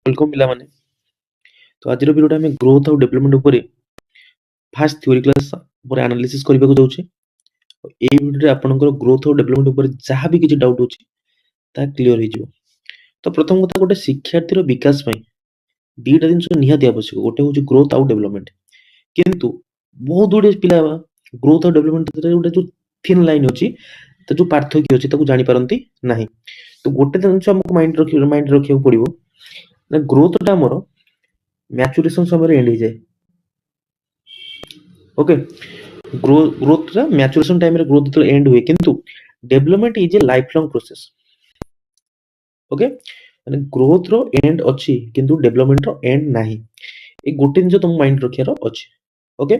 Welcome पिला माने। तो आज भिडियो आम ग्रोथ और डेवलपमेंट ऊपर फास्ट थ्योरी क्लास ऊपर एनालिसिस करबा को जाउछे। ए वीडियो रे आपनकर ग्रोथ और डेवलपमेंट ऊपर जहाँ भी किछि डाउट होछि ता क्लियर हो जिवो। तो प्रथम कथा गोटे शिक्षार्थी रो विकास पई दीटा जिंस निहाती आवश्यक। गोटे होछि ग्रोथ और डेवलपमेंट। किंतु बहुत गुडे पिला ग्रोथ और डेवलपमेंट रे गोटे जो थिन लाइन होछि त जो पार्थक्य होछि ताको जानि पारंती नाही। तो गोटे जिंस हमको माइंड रखियो पड़िबो ना ग्रोथ टा हमर मैच्योरेशन समय एंड हो जाए। ओके, ग्रोथ रा मैच्योरेशन टाइम रे ग्रोथ तो एंड हुए किंतु development is a life long process. Okay, माने ग्रोथ रो एंड अछि किंतु डेवलपमेंट रो एंड नाही। ए गोटे जो तुम माइंड रखियारो अछि। ओके,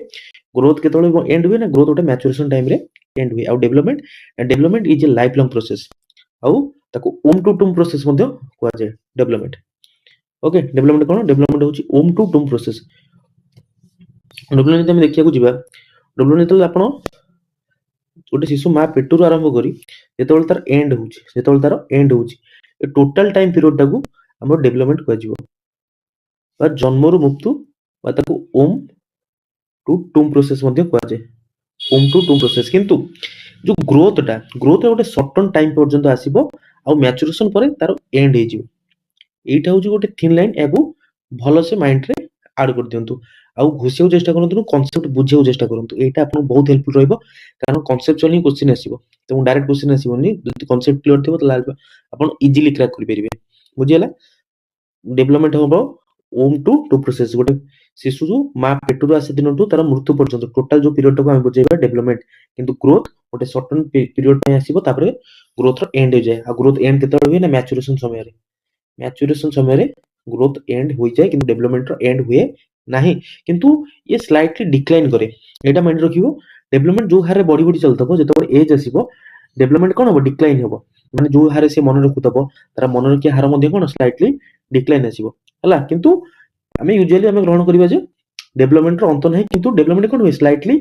ग्रोथ केतोले एंड हुए ना, ग्रोथ गोटे मैच्योरेशन टाइम रे एंड हुए। आ development is a life long process. आउ ताको ओम टू टूम प्रोसेस मध्ये कुआ जाय डेवलपमेंट। ओके, डेवलपमेंट कोन? डेवलपमेंट होछि womb to tomb process. Development हम देखिया को जिबा, डेवलपमेंट तो आपण गोटे शिशु माँ पेटरू आरंभ करी जेतेबेले तार एंड होउछि, जेतेबेले तार एंड होउछि ए टोटल टाइम पीरियड टाकू हमर डेवलपमेंट कुआ जिवो। बा जन्मरु मृत्यु बा ताकू ओम टू टूम प्रोसेस मध्ये कुआ जाय। ओम टू टूम प्रोसेस। किंतु जो ग्रोथ गोटे सर्टन टाइम पर्यंत आसीबो आ मैच्योरेशन परे तार एंड हे जिवो। एटा होछि गोटे थिन लाइन। एगु भलो से माइंड रे ऐड कर दियंतु। आउ घुसियो चेष्टा करंतु, कांसेप्ट बुझियो चेष्टा करंतु। एटा आपन बहुत हेल्पफुल रहइबो कारण कांसेप्चुअली क्वेश्चन आसीबो। त डायरेक्ट क्वेश्चन आसीबोनी। जदि कांसेप्ट क्लियर थिबो त आपन इजीली क्रैक करि परिबे। बुझियला? डेवलपमेंट होबो ओम टू टू प्रोसेस। गोटे शिशु जो माँ पेटरू आसे दिनटू तार मृत्यु पर्यंत टोटल जो पीरियड टाको हम बुझेबा डेवलपमेंट। किंतु ग्रोथ गोटे सर्टन पीरियड पे आसीबो, तापरे ग्रोथ रो एंड हो जाय। आ ग्रोथ एंड केतବେଳେ हुए ना, मैच्योरेशन समय रे। मैच्योरेशन समय रे ग्रोथ एंड हो जाए किंतु डेवलपमेंट रो एंड हुए नाही। किंतु ये स्लाइटली डिक्लाइन करे। एटा माइंड रखिबो। डेवलपमेंट जो हारे बड़ी बड़ी चलतबो, जेतବେଳେ एज आसीबो डेवलपमेंट कोन हो? डिक्लाइन होबो। माने जो हारे से मन रखुतबो तार मन रखिया हार मध्ये कोन स्लाइटली डिक्लाइन आसीबो। हला किंतु हमें यूजुअली हमें ग्रहण करिबा जे डेवलपमेंट रो अंत नाही। किंतु डेवलपमेंट कोन हुए? स्लाइटली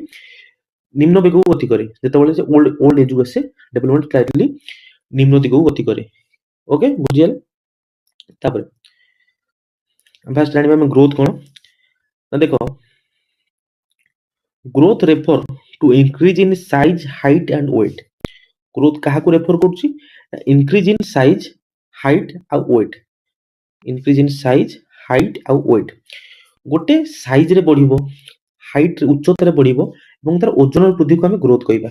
निम्न दिगो गति करे। जेतବେଳେ से ओल्ड एज आसे डेवलपमेंट स्लाइटली निम्न दिगो गति करे। ओके, बुझियल? तापर फास्ट जानिबा हम ग्रोथ कोन ना। देखो, growth refer to increase in size, height and weight. Growth कहा को रेफर करछि? इंक्रीज इन साइज, हाइट आ weight. Increase in size, height आ वेट। गोटे साइज रे बढ़िबो, हाइट उच्चता रे बढ़िबो एवं तार ओजन वृद्धि को हम ग्रोथ कहबा।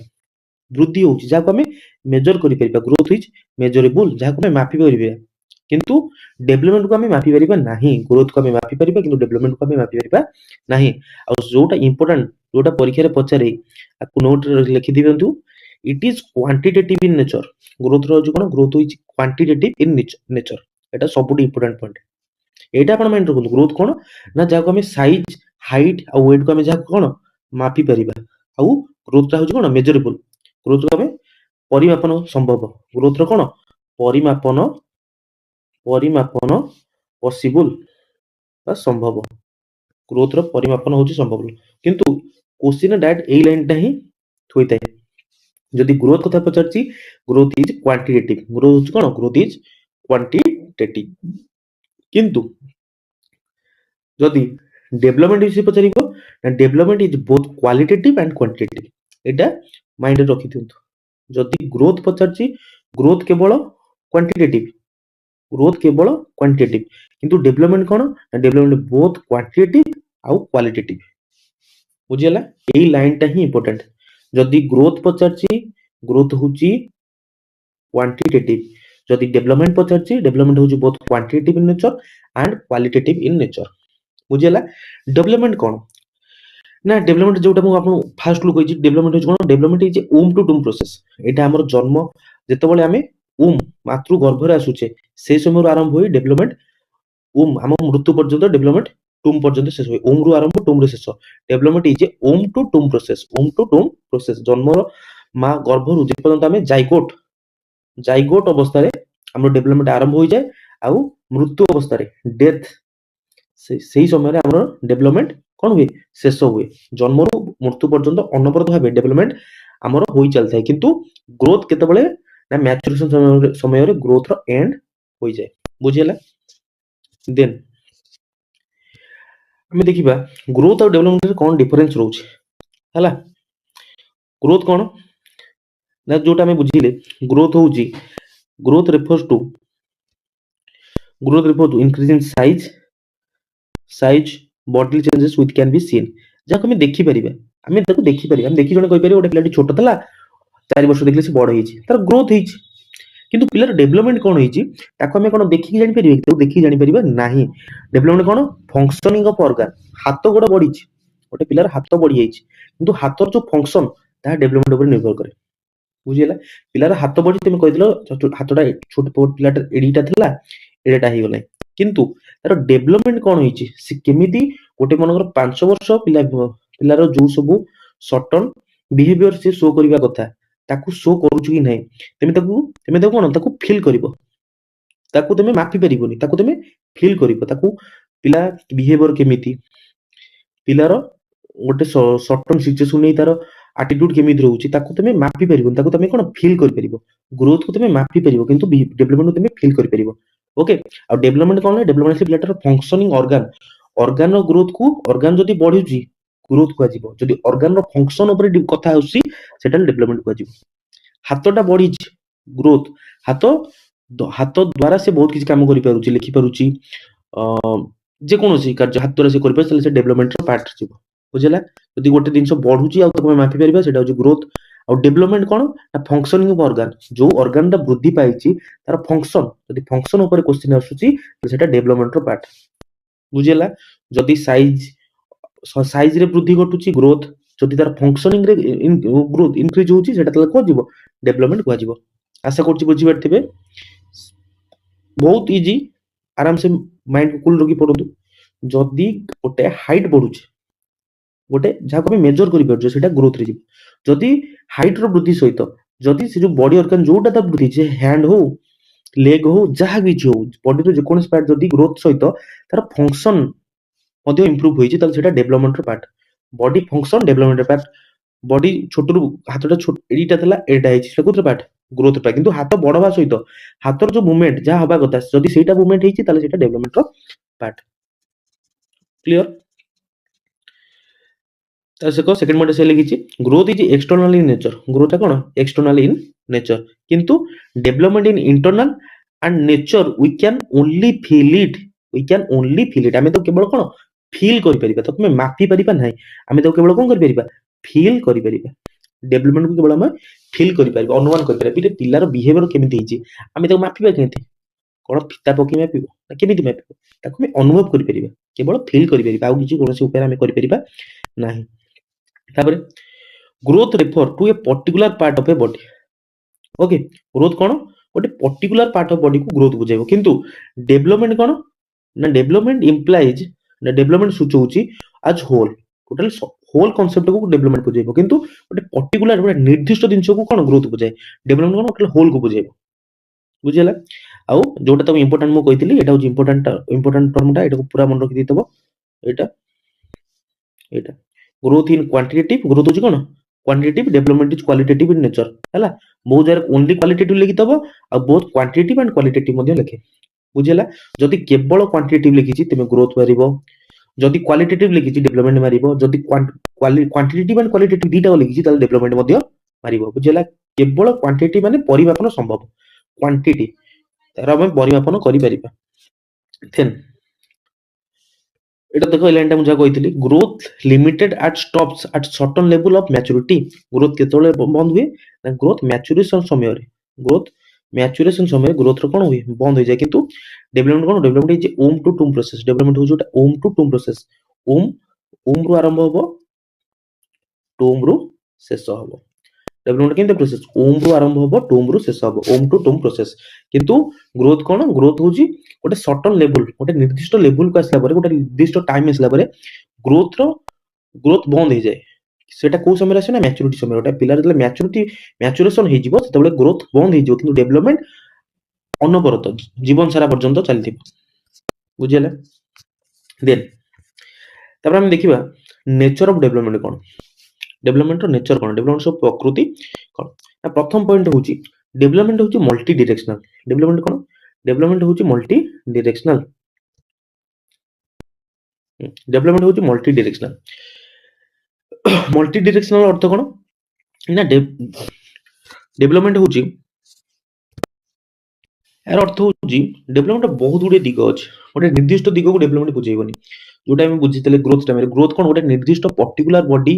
वृद्धि होछि जाको हम मेजर करि परिबा। ग्रोथ इज मेजरेबल, जाको हम मापि परिबा। किंतु डेवलपमेंट को हम मापि परिबा नाही। ग्रोथ को हम मापि परिबा किंतु डेवलपमेंट को हम मापि परिबा नाही। आ जोटा इंपोर्टेंट, जोटा परीक्षा रे पचारे आकु नोट रे लिखि दिबंतु। It is quantitative in nature. Growth रो जो कोन? Growth is quantitative in nature. एटा सबुठी इंपोर्टेंट पॉइंट। एटा आपण माइंड रखु। ग्रोथ कोन ना, जाको हम साइज, हाइट आ वेट को हम जाको कोन मापि परिबा। आ ग्रोथ ता होछि कोन? मेजरेबल। ग्रोथ को हम परिमापन संभव। ग्रोथ रो कोन? परिमापन पॉसिबल बा संभव। ग्रोथ रो परिमापन होछि संभव। किंतु क्वेश्चन डायरेक्ट ए लाइन टा ही थोइताय। जदि ग्रोथ कथा पचारछि, ग्रोथ इज क्वांटिटेटिव। ग्रोथ होछि कोन? Growth is quantitative. किंतु जदि डेवलपमेंट विषय पचारिबो ना, development is both qualitative and quantitative. एटा माइंड रे रखि दियंतु। जदि ग्रोथ पचारछि, ग्रोथ केवल क्वांटिटेटिव। ग्रोथ केवल क्वांटिटेटिव। किंतु डेवलपमेंट कोन? डेवलपमेंट बोथ क्वांटिटेटिव आ क्वालिटेटिव। बुझियला? एई लाइन टा ही इंपोर्टेंट। जदि ग्रोथ पचारछि, ग्रोथ होछि क्वांटिटेटिव। जदि डेवलपमेंट पचारछि, डेवलपमेंट होछि both quantitative in nature and qualitative in nature. बुझियला? डेवलपमेंट कोन ना, डेवलपमेंट जोटा मु आपन फास्ट लु कहिछि, डेवलपमेंट होछि कोन? Development is womb to tomb process. एटा हमर जन्म जेतेबेले हमें मातृ गर्भ रे आसुचे से समय आरंभ होई डेवलपमेंट हम मृत्यु पर्यंत डेवलपमेंट टूम पर्यंत शेष हुए। ओम रु आरंभ, टूम रे शेष। Development is a womb to tomb process. Womb to tomb process. जन्मर माँ गर्भ रु जे पर्यंत हमें जाइगोट अवस्था रे हमर डेवलपमेंट आरंभ हो जाए। आउ मृत्यु अवस्था रे डेथ सेही समय रे हमर डेवलपमेंट कोन हुए? शेष हुए। जन्म रु मृत्यु पर्यंत अनवरत भाबे डेवलपमेंट हमर होई चलथाय। किंतु ग्रोथ केतेबेले ना, मैच्योरेशन समय रे ग्रोथ रो एंड होई जाए। बुझियला? देन आम देखा ग्रोथ और डेवलपमेंट कौन डिफरेन्स रोचे है ग्रोथ कौन ना जोटा आम बुझे ग्रोथ हूँ growth refer to increase in size body changes which can be seen जहाँ आम देखिपर आम देखिपर आम देखी जन कहीपर गोटे पिलाटी छोट था 4 वर्ष देखले से बड़ होइछि तार ग्रोथ होइछि किंतु पिलर डेवलपमेंट कोन होइछि ताको हमें कोन देखि जानि परिबे तो देखि जानि परिबा नाही डेवलपमेंट कोन फंक्शनिंग ऑफ ऑर्गन हाथ गोड़ बढ़िछि गोटे पिलर हाथ बढ़ि जाइछि किंतु हाथर जो फंक्शन ता डेवलपमेंट ऊपर निर्भर करे बुझिला पिलर हाथ बढ़ि तुम कहिदिलो हाथटा छोट पिलाटा एडिटा थिला एडाटा हे गले किंतु तार डेवलपमेंट कोन होइछि से केमिति गोटे मनकर 5 वर्ष पिलार जो सब सटन बिहेवियर से शो करबा कथा ताकू शो करूछु कि नै तेमे ताकू कोन ताकू फील करिवो ताकू तुमे मापी परिबोनी ताकू तुमे फील करिवो ताकू पिला बिहेवियर केमिति पिलार गोटे सर्टन सिचुएशन नै तार एटीट्यूड केमिति रहउछि ताकू तुमे मापी परिबोनी ताकू तुमे कोन फील करि परिबो ग्रोथ को तुमे मापी परिबो किंतु डेवलपमेंट को तुमे फील करि परिबो ओके आ डेवलपमेंट कोन डेवलपमेंट से पिलाटर फंक्शनिंग ऑर्गन रो ग्रोथ को ऑर्गन जदी बढ़िउछि ग्रोथ को आजिबो जदी ऑर्गन रो फंक्शन ऊपर कथा होउछि सेटा डेवलपमेंट को आजिबो हाथटा बढ़िछि ग्रोथ हाथ हाथ द्वारा से बहुत किसी काम करि पारुछि लिखि पारुछि जे कोनोसी कार्य हाथ द्वारा से करि पारुछि से डेवलपमेंट रो पार्ट छिबो बुझला जदी गोटे दिनस बढ़ुछि आ तमे मापि परिबा सेटा होछि ग्रोथ आ डेवलपमेंट कोन फंक्शनिंग ऑफ ऑर्गन जो ऑर्गन दा वृद्धि पाइछि तार फंक्शन जदी फंक्शन ऊपर क्वेश्चन आसुछि सेटा डेवलपमेंट रो पार्ट बुझला जदी साइज रे वृद्धि घटुछि ग्रोथ जदी तार फंक्शनिंग रे ग्रोथ इंक्रीज होछि सेटा तले को जिवो डेवलपमेंट को जिवो आशा करछि बुझि पारथिबे बहुत इजी आराम से माइंड को कूल रखि पड़तु जदी गोटे हाइट बढ़ुछि गोटे जहाँ को मेजर करि परछो सेटा ग्रोथ रे जिवो जदी हाइट रो वृद्धि सहित जदी से जो बॉडी ऑर्गन जोटा ता वृद्धि जे हैंड हो लेग हो जहाँ भी हो बॉडी रो जे कोन पार्ट जदी ग्रोथ सहित तार फंक्शन मध्ये इंप्रूव होइछि त सेटा डेवलपमेंट रो पार्ट बॉडी फंक्शन डेवलपमेंट रो पार्ट बॉडी छोट रु हाथटा छोट एडिटा थला एडा हिछि सेटा कोथर पार्ट ग्रोथ पार्ट किंतु हाथ बडवा सहित हाथर जो मूवमेंट जहाँ हबा कथा जदी सेटा मूवमेंट हिछि ताले सेटा डेवलपमेंट रो पार्ट क्लियर देखो सेकंड पॉइंट से लिखिछि growth is external in nature growth कोन एक्सटर्नल इन नेचर किंतु development in internal and nature we can only feel it आमे तो केवल कोन फील करि परिबा तो तुमे मापी परिबा नै आमे तो केवल कोन करि परिबा फील करि परिबा डेवलपमेंट को केवल आमे फील करि परिबा अनुमान करि परिबा पिलार बिहेवियर केमिति हिछि आमे तो मापिबा केमिति कोन फिता पकी मापिबो ना केमिति मापिबो ताको आमे अनुभव करि परिबा केवल फील करि परिबा आ किछि कोनोसी उपाय आमे करि परिबा नाही तापर growth refer to a particular part of a body okay growth कोन गोटे पर्टिकुलर पार्ट ऑफ बॉडी को ग्रोथ बुझाइबो किंतु डेवलपमेंट कोन ना डेवलपमेंट इंप्लाइज ना डेवलपमेंट सूचौछि आज होल टोटल होल कांसेप्ट को डेवलपमेंट बुझाइबो किंतु गोटे पर्टिकुलर गोटे निर्दिष्ट जिंस को कोन ग्रोथ बुझाइ डेवलपमेंट कोन टोटल होल को बुझाइबो बुझिला आउ जोटा तो इंपोर्टेंट मो कहितली एटा होछि इंपोर्टेंट टर्मटा एटा को पूरा मन रखि दितबो एटा एटा ग्रोथ इन क्वांटिटेटिव ग्रोथ होछि कोन quantitative development is qualitative in nature हैला बहुत जर ओनली क्वालिटेटिव लिखि तबो आ बहुत क्वांटिटेटिव एंड क्वालिटेटिव मध्ये लिखे बुझिला जदी केवल क्वांटिटेटिव लिखिछि तमे ग्रोथ मारिबो जदी क्वालिटेटिव लिखिछि डेवलपमेंट मारिबो जदी क्वांटिटेटिव एंड क्वालिटेटिव दीटा लिखिछि ताले डेवलपमेंट मध्ये मारिबो बुझिला केवल क्वांटिटी माने परिमापन संभव क्वांटिटी तार हम परिमापन करि परिबा देन एटा देखो लाइनटा मुझा कहितली growth limited at stops at certain level of maturity growth केतोले बंद हुए ना ग्रोथ मैच्योरेशन समय रे ग्रोथ मैच्योरेशन समय ग्रोथ रो कोन हुए बंद हो जाय किंतु डेवलपमेंट कोन development is womb to tomb process development हो जोटा ओम to tomb process Om Om रो आरंभ होबो टूम रो शेष होबो डेवलपमेंट केंते प्रोसेस ओम रो आरंभ होबो टूम रो शेष होबो ओम टू टूम प्रोसेस किंतु ग्रोथ कोन ग्रोथ होजी गोटे सर्टेन लेवल गोटे निर्दिष्ट लेवल को आसला परे गोटे निर्दिष्ट टाइम आसला परे ग्रोथ बंद हो जाए सेटा को समय आसे ना मैच्योरिटी समय गोटे पिला जले मैच्योरेशन हे जिवो सेतबेले ग्रोथ बंद हे जिवो किंतु डेवलपमेंट अनवरत जीवन सारा पर्यंत चलथि बुझियले देन तब हम देखिबा नेचर ऑफ डेवलपमेंट कोन डेवलपमेंट रो नेचर कोन डेवलपमेंट सो प्रकृति कोन ना प्रथम पॉइंट होची डेवलपमेंट होची मल्टी डायरेक्शनल डेवलपमेंट कोन डेवलपमेंट होची मल्टी डायरेक्शनल डेभलपमेंट होची मल्टी डायरेक्शनल। मल्टी डायरेक्शनल अर्थ कोन ना डेभलपमेंट होची यार अर्थ होची डेभलपमेंट बहुत गुडे दिग अछि गोटे निर्दिष्ट दिग को डेभलपमेंट बुझेइबनी जोटा हम बुझितले ग्रोथ कोन गोटे निर्दिष्ट पर्टिकुलर बॉडी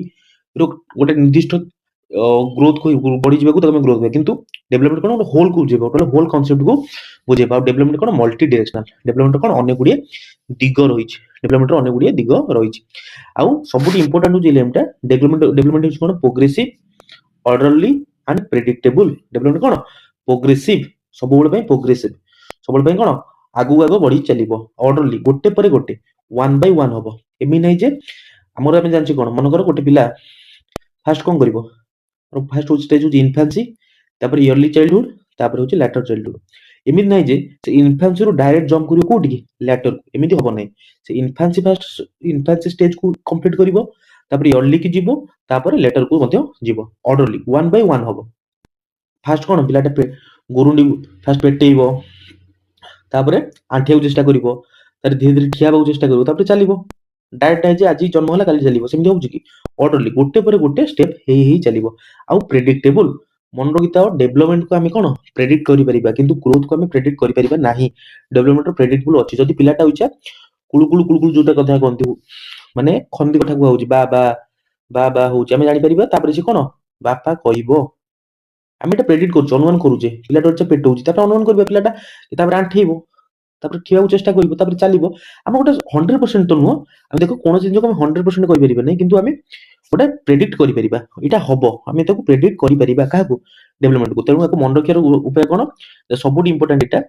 रो गोटे निर्दिष्ट ग्रोथ को बढ़ी जीवा को तमे ग्रोथ हुए किंतु डेभलपमेंट कोन गोटे होल को बुझेबा गोटे होल कांसेप्ट को बुझेबा डेभलपमेंट कोन मल्टी डायरेक्शनल डेभलपमेंट कोन अनेक गुडे दिग रहिछि डेभलपमेंट रो अनेक गुडे दिग रहिछि आउ सबुठी इंपोर्टेंट होछि एलिमेंट डेभलपमेंट इज कोन progressive orderly and predictable development कोन प्रोग्रेसिव सबुबेले ପାଇଁ प्रोग्रेसिव सबुबेले ପାଇଁ कोन आगु आगु बढ़ी चलिबो ऑर्डरली गोटे परे गोटे वन बाय वन हबो एमि नै जे हमर हम जानछि कोन मन कर गोटे पिला फास्ट कोन करिवो फास्ट हो स्टेज हो इन्फेंसी तापर इयरली चाइल्डहुड तापर हो लैटर चाइल्डहुड एमि नै जे से इन्फेंसी रो डायरेक्ट जंप करिवो कोठी की लैटर को एमिति हबो नै से इन्फेंसी फास्ट इन्फेंसी स्टेज को कंप्लीट करिवो तापर इयरली की जीवो तापर लेटर को मध्य जीवो ऑर्डरली वन बाय वन हबो फास्ट कोन पिलाटा गोरुंडी फास्ट पेटेइबो तापर आंठिया चेष्टा करिवो तार धीरे धीरे ठिया बाबू चेष्टा करिवो तापर चलिवो डायरेक्ट है जे आज जन्म होला काली चलिवो सेमि होउची की ऑर्डरली गोटे पर गोटे स्टेप हेई चलिवो आउ प्रेडिक्टेबल मन रखिता डेभलपमेंट को आमे कोन प्रेडिक्ट करि परिबा किंतु ग्रोथ को आमे प्रेडिक्ट करि परिबा नाही डेभलपमेंट रो प्रेडिक्टेबल अछि जदि पिलाटा होइछा कुळु जोटा कथा कहंती माने खंदी कथा को होउची बा होउची आमे जानि परिबा तापर से कोन बापा कहिबो आमे एटा प्रेडिक्ट करू अनुमान करूचे पिलाटा होइछा पेट होउची तापर अनुमान करबा पिलाटा तापर आंठेइबो तापर ठिया को चेष्टा करिवो तापर चलिवो आमे गोटे 100% तो नुह आमे देखो कोन जिंस को आमे 100% कहि परिबा नै किंतु आमे गोटे प्रेडिक्ट करि परिबा एटा हबो आमे ताको प्रेडिक्ट करि परिबा काहको डेभलपमेंट को तेनु ताको मन रखियार उपाय कोन सबुठी इंपोर्टेंट एटा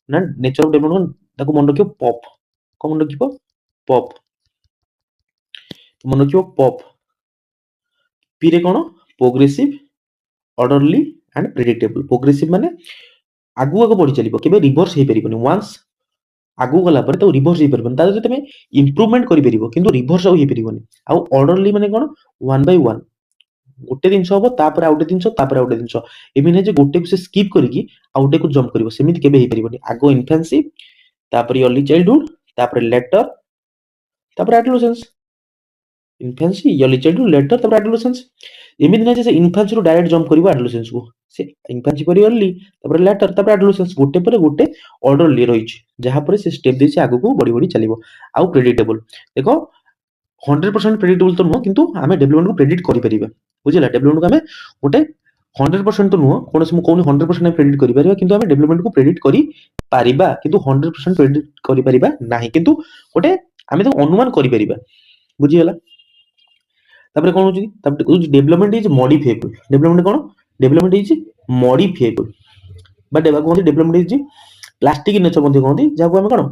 ना नेचर ऑफ डेभलपमेंट ताको मन रखियो पॉप को मन रखियो पॉप मन रखियो पॉप पी रे कोन progressive orderly and predictable progressive माने आगु आगु बढ़ी चलिबो केबे रिवर्स हे परिबोनी वंस आगु गला पर तो रिवर्स हे परिबोनी ताजे तमे इंप्रूवमेंट करि परिबो किंतु रिवर्स हो हे परिबोनी आ ऑर्डरली माने कोन वन बाय वन गोटे दिन हबो तापर आउटे दिन तापर आउटे दिन एमि नै जे गोटे को से स्किप करिकि आउटे को जंप करिवो सेमिति केबे हे परिबोनी आगो इन्फेंसी तापर अर्ली चाइल्डहुड तापर लेटर तापर adolescence infancy early childhood later तापर एडोलेसेंस एमिति नै जे इन्फेंसी रो डायरेक्ट जंप करिवो एडोलेसेंस को से इन्फेंसी पर अर्ली तापर लेटर तापर एडोलेसेंस गोटे पर गोटे ऑर्डरली रहिछि जहा पर से स्टेप देछि आगु को बड़ी बड़ी चलिवो आउ प्रेडिक्टेबल देखो 100% प्रेडिक्टेबल तो नुह किंतु आमे डेभलपमेंट को प्रेडिक्ट करि परिबा बुझिला डेभलपमेंट को आमे गोटे 100% तो नुह कोनस मु कोन 100% प्रेडिक्ट करि परिबा किंतु आमे डेभलपमेंट को प्रेडिक्ट करि पारिबा किंतु 100% प्रेडिक्ट करि परिबा नाही किंतु गोटे आमे तो अनुमान करि परिबा बुझिला तापर कोन होची तापर डेभलपमेंट इज मॉडिफाइबल डेभलपमेंट कोन डेभलपमेंट इज मॉडिफाइबल बा डेभलपमेंट इज प्लास्टिक नेचर मध्ये कहंती जाको आमे कोन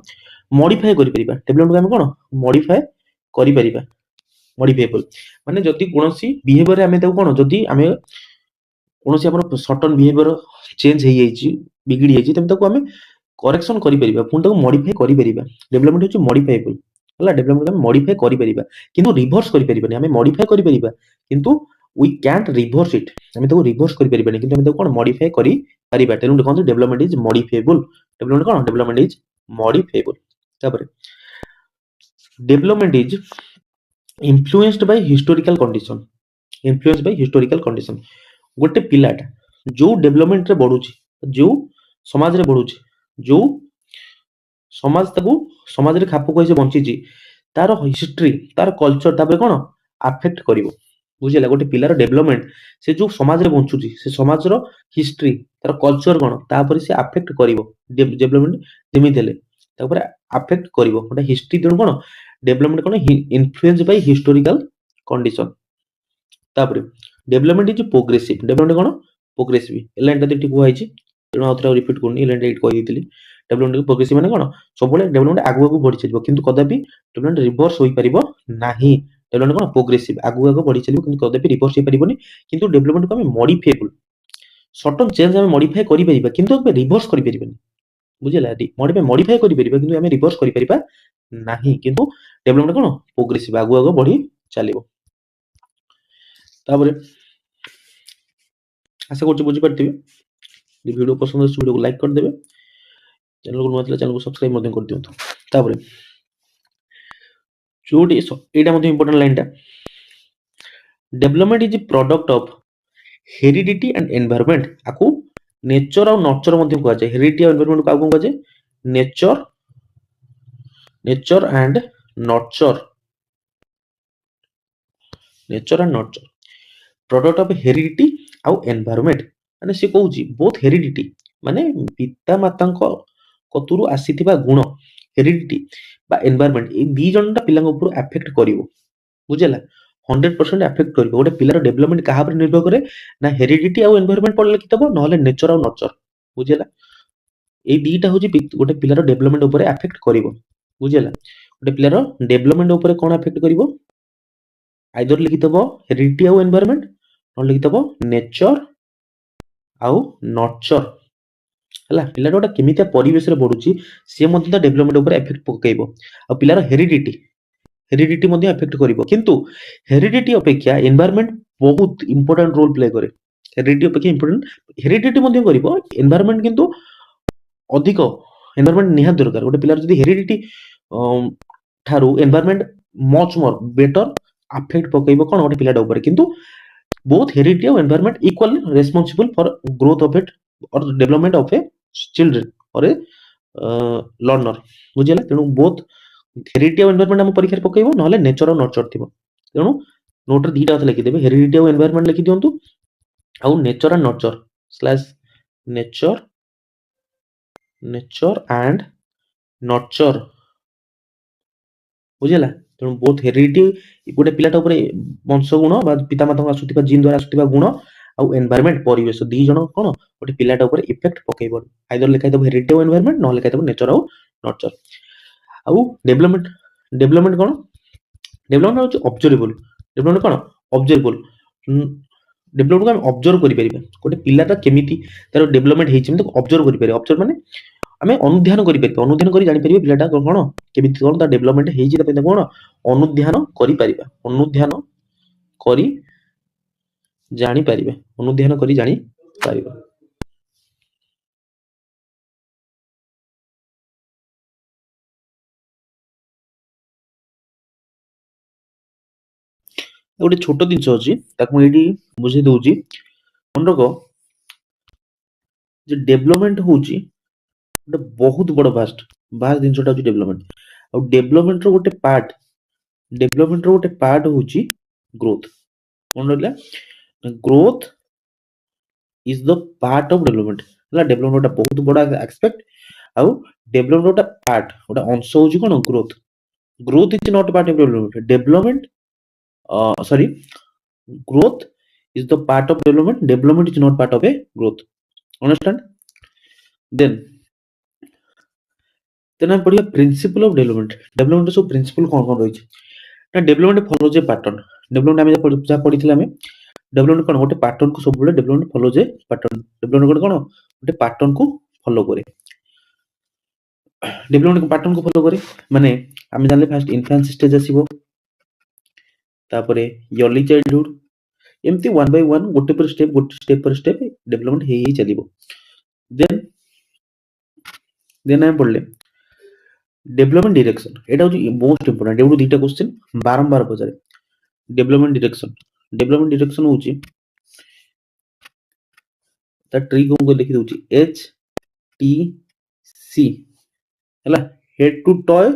मॉडिफाई करि परिबा डेभलपमेंट को आमे कोन मॉडिफाई करि परिबा मॉडिफाइबल माने जति कोनोसी बिहेवियर आमे ताको कोन जति आमे कोनोसी हमर सर्टेन बिहेवियर चेंज हे जाईची बिगड़ी जाईची तमे ताको आमे करेक्शन करि परिबा पुन ताको मॉडिफाई करि परिबा डेभलपमेंट होची मॉडिफाइबल हला डेभलपमेंट आमे मॉडिफाई करि परिबा किंतु रिवर्स करि परिबानी आमे मॉडिफाई करि परिबा किंतु वी कैंट रिवर्स इट आमे ताको रिवर्स करि परिबानी किंतु आमे ताको कोन मॉडिफाई करि परिबा तेनु देखो डेभलपमेंट इज मॉडिफाइबल डेभलपमेंट कोन डेभलपमेंट इज मॉडिफाइबल तापर development is influenced by historical condition गोटे पिलाटा जो डेभलपमेंट रे बढ़ुची जो समाज रे बढ़ुची जो समाज ताकू समाज रे खाप कोइ से बंचीची तार हिस्ट्री तार कल्चर तापर कोन अफेक्ट करिवो बुझिला गोटे पिलार डेभलपमेंट से जो समाज रे बंचुची से समाज रो हिस्ट्री तार कल्चर कोन तापर से अफेक्ट करिवो डेभलपमेंट जेमि देले तापर अफेक्ट करिवो गोटे हिस्ट्री तेनु कोन डेभलपमेंट कोन इन्फ्लुएंस बाय हिस्टोरिकल कंडीशन तापर डेभलपमेंट इज प्रोग्रेसिव डेभलपमेंट कोन प्रोग्रेसिव लाइनटा ठीक हुआ हिची तेनु आउथरा रिपीट करनी लाइनटा एट कहि दितली डेभलपमेंट प्रोग्रेसिव माने कोन सबले डेभलपमेंट आगु आगु बढ़ी चलिबो किंतु कदापि डेभलपमेंट रिवर्स होई परिबो नाही डेभलपमेंट कोन प्रोग्रेसिव आगु आगु बढ़ी चलिबो किंतु कदापि रिवर्स होई परिबोनी किंतु डेभलपमेंट को हम मॉडिफाइबल सर्टेन चेंज हम मॉडिफाई करि परिबा किंतु हम रिवर्स करि परिबानी बुझिला मॉडिफाई करि परिबा किंतु हम रिवर्स करि परिबा नाही किंतु डेभलपमेंट कोन प्रोग्रेसिव आगु आगु बढ़ी चलिबो तापर आशा करछु बुझि परथिबे जे वीडियो पसंद आछी वीडियो को लाइक कर देबे चैनल को नथिला चैनल को सब्सक्राइब मध्यम कर दियंतु तापर जोटी एटा मध्ये इंपोर्टेंट लाइन टा development is product of heredity and environment आकु नेचर और नर्चर मध्ये कहा जाय हेरिडिटी और एनवायरनमेंट को कहा जाय nature nature and nurture nature and nurture product of heredity आउ एनवायरनमेंट माने से कहूची बोथ हेरिडिटी माने पिता माता कतुरु आसीथिबा गुण हेरिडिटी बा एनवायरनमेंट ए दी जनटा पिलांग ऊपर अफेक्ट करिवो बुझेला 100% अफेक्ट करिवो गोटे पिलार डेवलपमेंट कहा पर निर्भर करे ना हेरिडिटी आउ एनवायरनमेंट पडले कितबो नहले नेचर आउ नर्चर बुझेला ए दीटा होची गोटे पिलार डेवलपमेंट ऊपर अफेक्ट करिवो बुझेला गोटे पिलार डेवलपमेंट ऊपर कोन अफेक्ट करिवो आइदर लिखितबो हेरिडिटी आउ एनवायरनमेंट नहले लिखितबो नेचर आउ नर्चर हला पिला गोटा केमितिया परिवेश रे बढुची से मध्ये डेवलपमेंट ऊपर इफेक्ट पकेइबो आ पिलार हेरिडिटी मध्ये इफेक्ट करिवो किंतु हेरिडिटी अपेक्षा एनवायरनमेंट बहुत इंपोर्टेंट रोल प्ले करे हेरिडिटी अपेक्षा इंपोर्टेंट हेरिडिटी मध्ये करिवो एनवायरनमेंट किंतु अधिक एनवायरनमेंट निहा दरकार गोटे पिलार जदी हेरिडिटी ठारू environment much more better affect पकेइबो कोन गोटे पिलाडा ऊपर किंतु both heredity and environment equally responsible for growth of it or development of a children or a learner बुझिला तेनु both heredity and environment हम परीक्षा पकेइबो नहले नेचर और नर्चर थिबो तेनु नोट रे दीटा लिखि देबे heredity और environment लिखि दियंतु आउ nature and nurture slash nature and nurture बुझिला तेनु बोथ हेरिडिटी गोटे पिलाटा ऊपर वंश गुण बा पिता माता आसुथिबा जीन द्वारा आसुथिबा गुण आउ एनवायरनमेंट परिवेश दी जण कोन गोटे पिलाटा ऊपर इफेक्ट पकेइबो आइदर लिखाइ दबो हेरिडिटी आउ एनवायरनमेंट न लिखाइ दबो नेचर आउ नर्चर आउ डेवलपमेंट कोन डेवलपमेंट होची ऑब्जर्वेबल डेवलपमेंट कोन ऑब्जर्वेबल डेवलपमेंट को हम ऑब्जर्व करि परिबा गोटे पिलाटा केमिति तार डेवलपमेंट हेछि हम ऑब्जर्व करि परिबा ऑब्जर्व माने आमे अनुध्यान करि परिबा अनुध्यान करि जानि परिबा पिलाटा कोन केमिति कोन ता डेवलपमेंट हेछि ता कोन अनुध्यान करि परिबा अनुध्यान करि जानि परिबा अनुध्यान करि जानि परिबा गोटे छोट जिंस अछि ताकू एडी बुझे दउची मन रखो जे डेवलपमेंट होची गोटे बहुत बड़ भास्ट जिनसटा होची डेवलपमेंट आ डेवलपमेंट रो गोटे पार्ट होची ग्रोथ मन रखला growth is the part of development हला डेवलपमेंट गोटे बहुत बड़ा एस्पेक्ट आ डेवलपमेंट गोटे पार्ट गोटे अंश होची कोन growth is not part of development sorry growth is the part of development is not part of a growth understand then हम पढ़िया प्रिंसिपल ऑफ डेवलपमेंट सब प्रिंसिपल कोन कोन रहिछ ना डेवलपमेंट फॉलोज ए पैटर्न डेवलपमेंट हमें जा पढ़िथिला हमें डेवलपमेंट कोन गोटे पैटर्न को सब बेले डेवलपमेंट फॉलोज ए पैटर्न डेवलपमेंट कोन गोटे पैटर्न को फॉलो करे डेवलपमेंट पैटर्न को फॉलो करे माने हमें जानले फर्स्ट इन्फेंस स्टेज आसीबो तापरे अर्ली चाइल्डहुड एमती वन बाय वन गोटे पर स्टेप डेवलपमेंट हे चलिबो देन हम पढ़ले डेवलपमेंट डायरेक्शन एटा होची मोस्ट इंपोर्टेंट एवडू दीटा क्वेश्चन बारंबार पचारे डेवलपमेंट डायरेक्शन होची ता ट्री को लिखि दोची एच टी सी हला हेड टू टॉय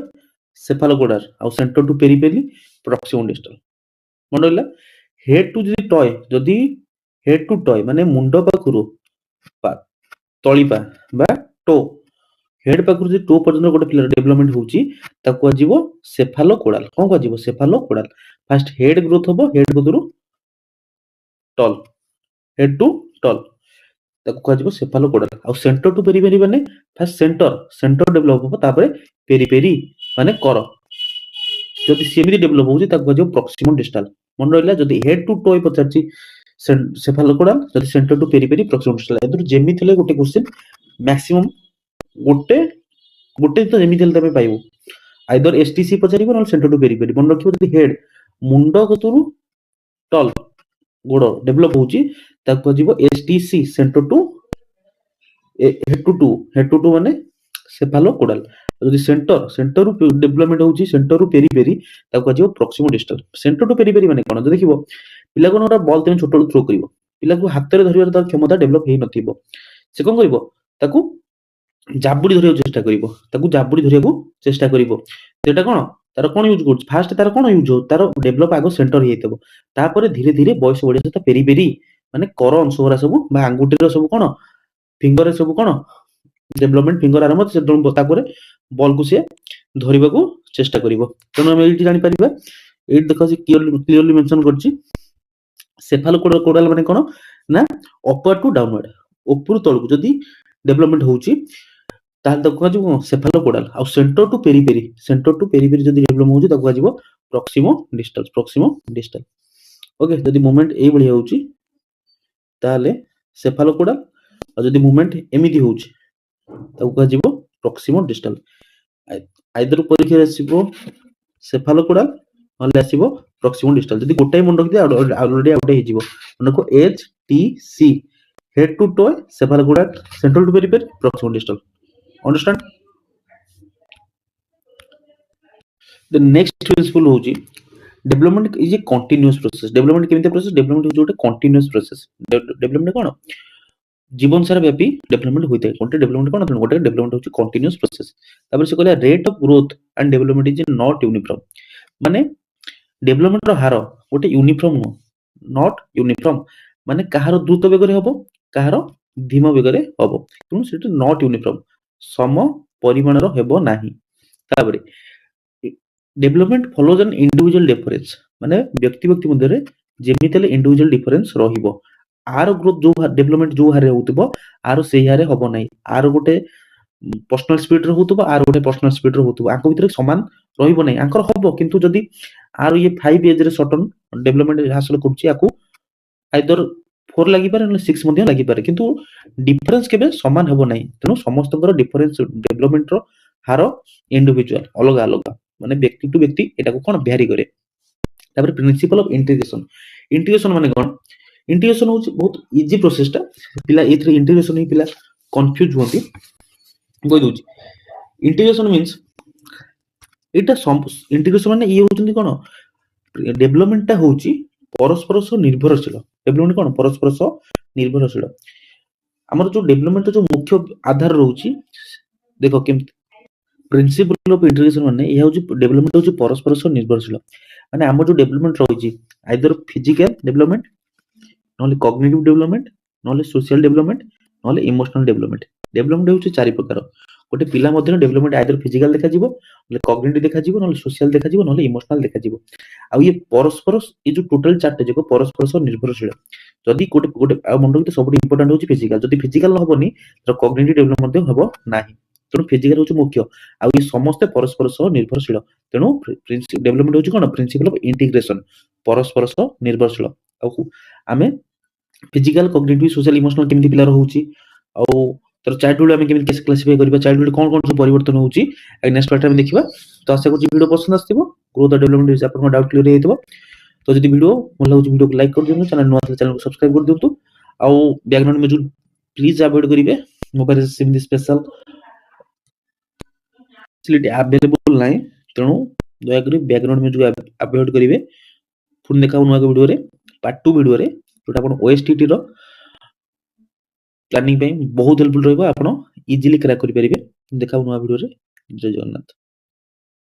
सेफालोपोडर आ centre to periphery proximal distal मन रहिला हेड टू जदी हेड टू टॉय माने मुंडो पाखुरो तळीपा बा टो हेड पाखुरो जे टो पर्यंत गोटे पिलर डेवलपमेंट होची ताको आजीवो सेफालोकोडाल कोन को आजीवो सेफालोकोडाल फर्स्ट हेड ग्रोथ होबो हेड गोदरु टॉल हेड टू टॉल ताको आजीवो सेफालोकोडाल आ सेंटर टू पेरिपेरी माने फर्स्ट सेंटर डेवलप होबो तापरे पेरिपेरी माने कर जदि सेमिति डेवलप होउची ताको जो प्रॉक्सिमल डिस्टल मन रहिला जदि हेड टू टॉय पचारची सेफालोकोडाल जदि centre to periphery proximal distal एदुर जेमिति ले गोटे क्वेश्चन मैक्सिमम गोटे तो जेमिति ले तमे पाइबो आइदर एसटीसी पचारिबो न सेंटर टू पेरिपेरी मन रखिबो जदि हेड मुंडो कतुरु टॉल गोडो डेवलप होउची ताको जीवो एसटीसी सेंटर टू हेड टू टू माने सेफालोकोडाल ଯଦି ସେଣ୍ଟର ରୁ ଡେଭଲପमेଣ୍ଟ ହଉଛି ସେଣ୍ଟର ରୁ ପେରିଫେରି ତାକୁ କୁହାଯିବ ପ୍ରକ୍ସିମୋ ଡିଷ୍ଟାଲ। ସେଣ୍ଟର ଟୁ ପେରିଫେରି ମାନେ କଣ? ଯଦି ଦେଖିବ ପିଲାକୁ ଗୋଟେ ବଲ୍ ତମେ ଛୋଟବେଳୁ ଥ୍ରୋ କରିବ, ପିଲାକୁ ହାତରେ ଧରିବାର ତାର କ୍ଷମତା ଡେଭଲପ ହେଇନଥିବ, ସେ କଣ କରିବ? ତାକୁ ଜାବୁଡି ଧରିବାକୁ ଚେଷ୍ଟା କରିବ, ତାକୁ ଜାବୁଡି ଧରିବାକୁ ଚେଷ୍ଟା କରିବ। ସେଟା କଣ ତାର କଣ ୟୁଜ କରୁଛି? ଫାଷ୍ଟ ତାର କଣ ୟୁଜ ହଉ? ତାର ଡେଭଲପ ଆଗ ସେଣ୍ଟର ହେଇଯାଇଥିବ, ତାପରେ ଧୀରେ ଧୀରେ ବୟସ ବଢିବା ସହିତ ପେରିଫେରି ମାନେ କର ଅଂଶ ଗୁରା ସବୁ ବା ଆଙ୍ଗୁଠିର ସବୁ କଣ ଫିଙ୍ଗରରେ ସବୁ କଣ ଡେଭଲପମେଣ୍ଟ ଫିଙ୍ଗର ଆରମ୍ଭ, ସେତେବେଳେ ତାପରେ ବଲ୍ କୁ ସିଏ ଧରିବାକୁ ଚେଷ୍ଟା କରିବ। ତେଣୁ ଆମେ ଏଇଠି ଜାଣିପାରିବା, ଏଇଠି ଦେଖ ସେ କ୍ଲିୟରଲି ମେନସନ କରିଛି ସେଫାଲୋକୋଡାଲ ମାନେ କଣ ନା ଅପୱାର୍ଡ ଟୁ ଡାଉନୱାର୍ଡ, ଉପରୁ ତଳକୁ ଯଦି ଡେଭଲପମେଣ୍ଟ ହଉଛି ତାହେଲେ ତାକୁ କୁହାଯିବ ସେଫାଲୋକୋଡାଲ। ଆଉ ସେଣ୍ଟର ଟୁ ପେରିଫେରି ଯଦି ଡେଭଲପ ହଉଛି ତାକୁ କୁହାଯିବ ପ୍ରକ୍ସିମୋ ଡିଷ୍ଟାଲ। ଓକେ, ଯଦି ମୁଭମେଣ୍ଟ ଏଇଭଳି ହଉଛି ତାହେଲେ ସେଫାଲୋକୋଡାଲ, ଆଉ ଯଦି ମୁଭମେଣ୍ଟ ଏମିତି ହଉଛି ତାକୁ କୁହାଯିବ ପ୍ରକ୍ସିମୋ ଡିଷ୍ଟାଲ। ଆଇଦର ପରୀକ୍ଷାରେ ଆସିବ ସେଫାଲୋକୋଡାଲ ନହେଲେ ଆସିବ ପ୍ରକ୍ସିମୋ ଡିଷ୍ଟାଲ। ଯଦି ଗୋଟାଏ ମନେ ରଖିଦିଅ ଅଲରେଡି ଆଉଟେ ହେଇଯିବ। ମନେକ HTC, head to toe cephalocaudal, central to periphery proximal distal. Understand? The next principle ହଉଛି development is a continuous process. development କେମିତି process? development ହଉଛି ଗୋଟେ continuous process. development କଣ? ଜୀବନ ସାରା ବ୍ୟାପୀ ଡେଭଲପମେଣ୍ଟ ହୋଇଥାଏ। ଗୋଟେ ଡେଭଲପମେଣ୍ଟ କଣ? ଗୋଟେ ଡେଭଲପମେଣ୍ଟ ହଉଛି କଣ୍ଟିନ୍ୟୁଅସ୍ ପ୍ରୋସେସ। ତାପରେ ସେ କହିଲା rate of growth and development is not uniform. ମାନେ ଡେଭଲପମେଣ୍ଟର ହାର ଗୋଟେ ୟୁନିଫର୍ମ ନୁହଁ, ନଟ୍ ୟୁନିଫର୍ମ। ମାନେ କାହାର ଦ୍ରୁତ ବେଗରେ ହବ, କାହାର ଧୀମ ବେଗରେ ହବ, ତେଣୁ ସେଟା ନଟ୍ ୟୁନିଫର୍ମ, ସମ ପରିମାଣର ହେବ ନାହିଁ। ତାପରେ ଡେଭଲପମେଣ୍ଟ ଫଲୋଜ ଆନ୍ ଇଣ୍ଡିଭିଜୁଆଲ ଡିଫରେନ୍ସ, ମାନେ ବ୍ୟକ୍ତି ମଧ୍ୟରେ ଯେମିତି ହେଲେ ଇଣ୍ଡିଭିଜୁଆଲ ଡିଫରେନ୍ସ ରହିବ। ଆର ଗ୍ରୋଥ ଯୋଉ ଡେଭଲପମେଣ୍ଟ ଯୋଉ ହାରେ ହଉଥିବ ଆର ସେଇ ହାରେ ହବ ନାହିଁ। ଆର ଗୋଟେ ପର୍ସନାଲ ସ୍ପିଡ ରେ ହଉଥିବ, ଆର ଗୋଟେ ପର୍ସନାଲ ସ୍ପିଡ ରେ ହଉଥିବ, ଆଙ୍କ ଭିତରେ ସମାନ ରହିବ ନାହିଁ। ଆଙ୍କର ହବ, କିନ୍ତୁ ଯଦି ଆର ଇଏ 5 ଏଜ ରେ ସଟନ ଡେଭଲପମେଣ୍ଟ ହାସଲ କରୁଛି, ଆକୁ ଆଇଦର 4 ଲାଗିପାରେ ନହେଲେ 6 ମଧ୍ୟ ଲାଗିପାରେ, କିନ୍ତୁ ଡିଫରେନ୍ସ କେବେ ସମାନ ହେବ ନାହିଁ। ତେଣୁ ସମସ୍ତଙ୍କର ଡିଫରେନ୍ସ ଡେଭଲପମେଣ୍ଟର ହାର ଇଣ୍ଡିଭିଜୁଆଲ ଅଲଗା ଅଲଗା, ମାନେ ବ୍ୟକ୍ତି ଟୁ ବ୍ୟକ୍ତି ଏଟାକୁ କଣ ଭ୍ୟାରି କରେ। ତାପରେ ପ୍ରିନ୍ସିପଲ ଅଫ ଇଣ୍ଟିଗ୍ରେସନ। ଇଣ୍ଟିଗ୍ରେସନ ମାନେ କଣ? ଇଣ୍ଟିଗ୍ରେସନ ହଉଛି ବହୁତ ଇଜି ପ୍ରୋସେସଟା, ପିଲା ଏଥିରେ ଇଣ୍ଟିଗ୍ରେସନ ହିଁ ପିଲା କନଫ୍ୟୁଜ ହୁଅନ୍ତି। କହିଦଉଛି ଇଣ୍ଟିଗ୍ରେସନ ମିନ୍ସ ଏଇଟା ଇଣ୍ଟିଗ୍ରେସନ ମାନେ ଇଏ ହଉଛନ୍ତି କଣ? ଡେଭଲପମେଣ୍ଟଟା ହଉଛି ପରସ୍ପର ସହ ନିର୍ଭରଶୀଳ। ଡେଭଲପମେଣ୍ଟ କଣ? ପରସ୍ପର ସହ ନିର୍ଭରଶୀଳ। ଆମର ଯୋଉ ଡେଭଲପମେଣ୍ଟ ଯୋଉ ମୁଖ୍ୟ ଆଧାର ରହୁଛି, ଦେଖ କେମିତି ପ୍ରିନ୍ସିପଲ ଅଫ ଇଣ୍ଟିଗ୍ରେସନ ମାନେ ଏହା ହଉଛି ଡେଭଲପମେଣ୍ଟ ହଉଛି ପରସ୍ପର ସହ ନିର୍ଭରଶୀଳ। ମାନେ ଆମର ଯୋଉ ଡେଭଲପମେଣ୍ଟ ରହିଛି ଆଇଦର ଫିଜିକାଲ ଡେଭଲପମେଣ୍ଟ, ନହେଲେ କଗ୍ନିଟିଭ ଡେଭଲପମେଣ୍ଟ, ନହେଲେ ସୋସିଆଲ ଡେଭଲପମେଣ୍ଟ, ନହେଲେ ଇମୋସନାଲ ଡେଭଲପମେଣ୍ଟ। ଡେଭଲପମେଣ୍ଟ ହଉଛି 4 ପ୍ରକାର। ଗୋଟେ ପିଲା ମଧ୍ୟରେ ଡେଭଲପମେଣ୍ଟ ଆଇଦର ଫିଜିକାଲ ଦେଖାଯିବ, ନହେଲେ କଗ୍ନିଟିଭ ଦେଖାଯିବ, ନହେଲେ ସୋସିଆଲ ଦେଖାଯିବ, ନହେଲେ ଇମୋସନାଲ ଦେଖାଯିବ। ଆଉ ଇଏ ପରସ୍ପର ଏଇ ଯୋଉ ଟୋଟାଲ 4ଟା ଯାକ ପରସ୍ପର ସହ ନିର୍ଭରଶୀଳ। ଯଦି ଗୋଟେ ଆଉ ମନେ ରଖିଥିବ ସବୁଠୁ ଇମ୍ପୋର୍ଟାଣ୍ଟ ହଉଛି ଫିଜିକାଲ। ଯଦି ଫିଜିକାଲ ହବନି ତ କଗ୍ନିଟିଭ ଡେଭଲପମେଣ୍ଟ ମଧ୍ୟ ହବ ନାହିଁ। ତେଣୁ ଫିଜିକାଲ ହଉଛି ମୁଖ୍ୟ, ଆଉ ଏ ସମସ୍ତେ ପରସ୍ପର ସହ ନିର୍ଭରଶୀଳ। ତେଣୁ ଡେଭଲପମେଣ୍ଟ ହଉଛି କଣ? ପ୍ରିନ୍ସିପଲ ଅଫ ଇଣ୍ଟିଗ୍ରେସନ, ପରସ୍ପର ସହ ନିର୍ଭରଶୀଳ। ଆଉ ଆମେ ଫିଜିକାଲ, କଗ୍ନିଟିଭ, ସୋସିଆଲ, ଇମୋସନାଲ କେମିତି ପିଲାର ହଉଛି, ଆଉ ତାର ଚାଇଲ୍ଡହୁଡ ଆମେ କେମିତି କ୍ଲାସିଫାଇ କରିବା, ଚାଇଲ୍ଡହୁଡ କଣ କଣ ସବୁ ପରିବର୍ତ୍ତନ ହଉଛି, ନେକ୍ସଟ ପାର୍ଟରେ ଆମେ ଦେଖିବା। ତ ଆଶା କରୁଛି ଭିଡ଼ିଓ ପସନ୍ଦ ଆସିଥିବ, ଗ୍ରୋଥ ଆଉ ଡେଭଲପମେଣ୍ଟ ବିଷୟରେ ଆପଣଙ୍କ ଡାଉଟ କ୍ଲିୟର ହେଇଯାଇଥିବ। ତ ଯଦି ଭିଡ଼ିଓ ଭଲ ଲାଗୁଛି ଭିଡ଼ିଓକୁ ଲାଇକ୍ କରିଦିଅନ୍ତୁ, ଚ୍ୟାନେଲ ନୂଆ ଥିଲେ ଚ୍ୟାନେଲକୁ ସବସ୍କ୍ରାଇବ କରିଦିଅନ୍ତୁ, ଆଉ ବ୍ୟାକଗ୍ରାଉଣ୍ଡ ମ୍ୟୁଜିକ ପ୍ଲିଜ ଆଭଏଡ କରିବେ। ମୋ ପାଖରେ ସେମିତି ସ୍ପେଶାଲ ଫ୍ୟାସିଲିଟି ଆଭେଲେବଲ ନାହିଁ, ତେଣୁ ଦୟାକରି ବ୍ୟାକଗ୍ରାଉଣ୍ଡ ମ୍ୟୁଜିକ ଆଭଏଡ କରିବେ। ପୁଣି ଦେଖା ହବ ନୂଆ ଭିଡ଼ିଓରେ, ପାର୍ଟ 2 ଭିଡ଼ିଓରେ, ଯୋଉଟା ଆପଣ OSTT ର ପ୍ଲାନିଂ ପାଇଁ ବହୁତ ହେଲ୍ପଫୁଲ ରହିବ, ଆପଣ ଇଜିଲି କ୍ରାକ୍ କରିପାରିବେ। ଦେଖା ହବ ନୂଆ ଭିଡ଼ିଓରେ। ଜୟ ଜଗନ୍ନାଥ।